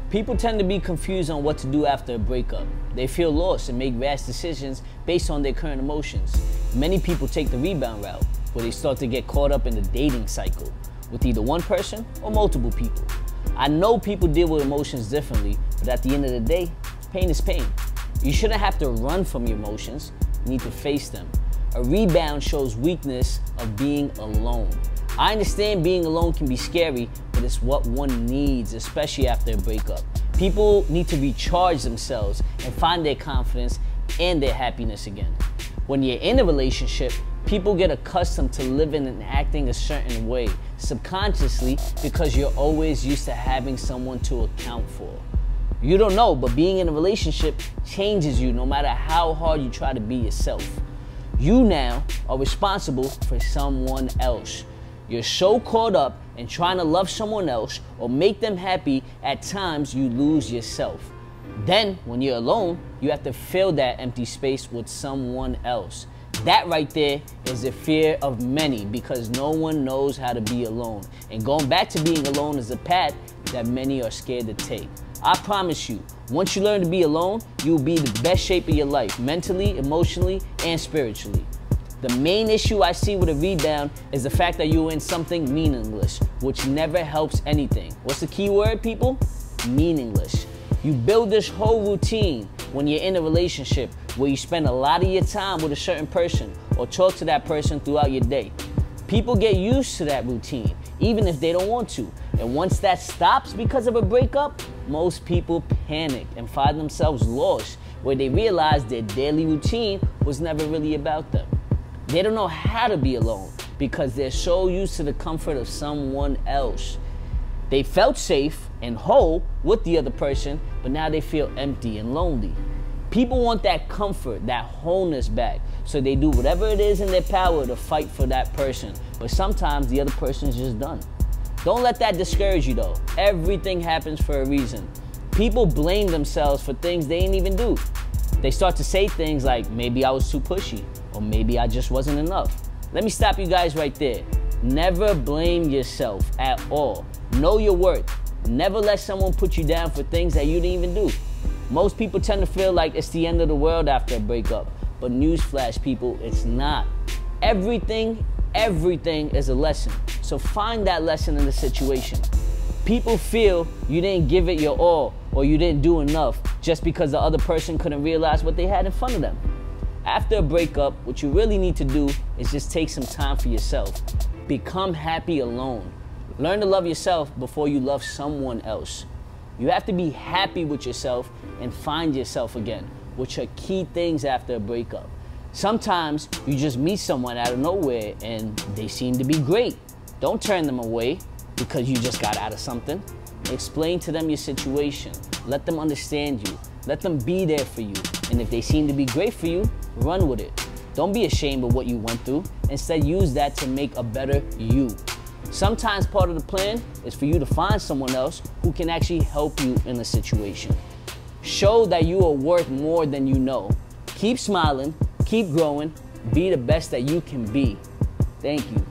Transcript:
People tend to be confused on what to do after a breakup. They feel lost and make rash decisions based on their current emotions. Many people take the rebound route, where they start to get caught up in the dating cycle with either one person or multiple people. I know people deal with emotions differently, but at the end of the day, pain is pain. You shouldn't have to run from your emotions. You need to face them. A rebound shows weakness of being alone. I understand being alone can be scary, but it's what one needs, especially after a breakup. People need to recharge themselves and find their confidence and their happiness again. When you're in a relationship, people get accustomed to living and acting a certain way, subconsciously, because you're always used to having someone to account for. You don't know, but being in a relationship changes you no matter how hard you try to be yourself. You now are responsible for someone else. You're so caught up in trying to love someone else or make them happy, at times you lose yourself. Then, when you're alone, you have to fill that empty space with someone else. That right there is the fear of many, because no one knows how to be alone. And going back to being alone is a path that many are scared to take. I promise you, once you learn to be alone, you'll be in the best shape of your life, mentally, emotionally, and spiritually. The main issue I see with a rebound is the fact that you're in something meaningless, which never helps anything. What's the key word, people? Meaningless. You build this whole routine when you're in a relationship where you spend a lot of your time with a certain person or talk to that person throughout your day. People get used to that routine, even if they don't want to. And once that stops because of a breakup, most people panic and find themselves lost, where they realize their daily routine was never really about them. They don't know how to be alone because they're so used to the comfort of someone else. They felt safe and whole with the other person, but now they feel empty and lonely. People want that comfort, that wholeness back, so they do whatever it is in their power to fight for that person. But sometimes the other person is just done. Don't let that discourage you though. Everything happens for a reason. People blame themselves for things they didn't even do. They start to say things like, maybe I was too pushy, or maybe I just wasn't enough. Let me stop you guys right there. Never blame yourself at all. Know your worth. Never let someone put you down for things that you didn't even do. Most people tend to feel like it's the end of the world after a breakup, but newsflash, people, it's not. Everything is a lesson. So find that lesson in the situation. People feel you didn't give it your all or you didn't do enough just because the other person couldn't realize what they had in front of them. After a breakup, what you really need to do is just take some time for yourself. Become happy alone. Learn to love yourself before you love someone else. You have to be happy with yourself and find yourself again, which are key things after a breakup. Sometimes you just meet someone out of nowhere and they seem to be great. Don't turn them away because you just got out of something. Explain to them your situation. Let them understand you. Let them be there for you. And if they seem to be great for you, run with it. Don't be ashamed of what you went through. Instead, use that to make a better you. Sometimes part of the plan is for you to find someone else who can actually help you in a situation. Show that you are worth more than you know. Keep smiling, keep growing, be the best that you can be. Thank you.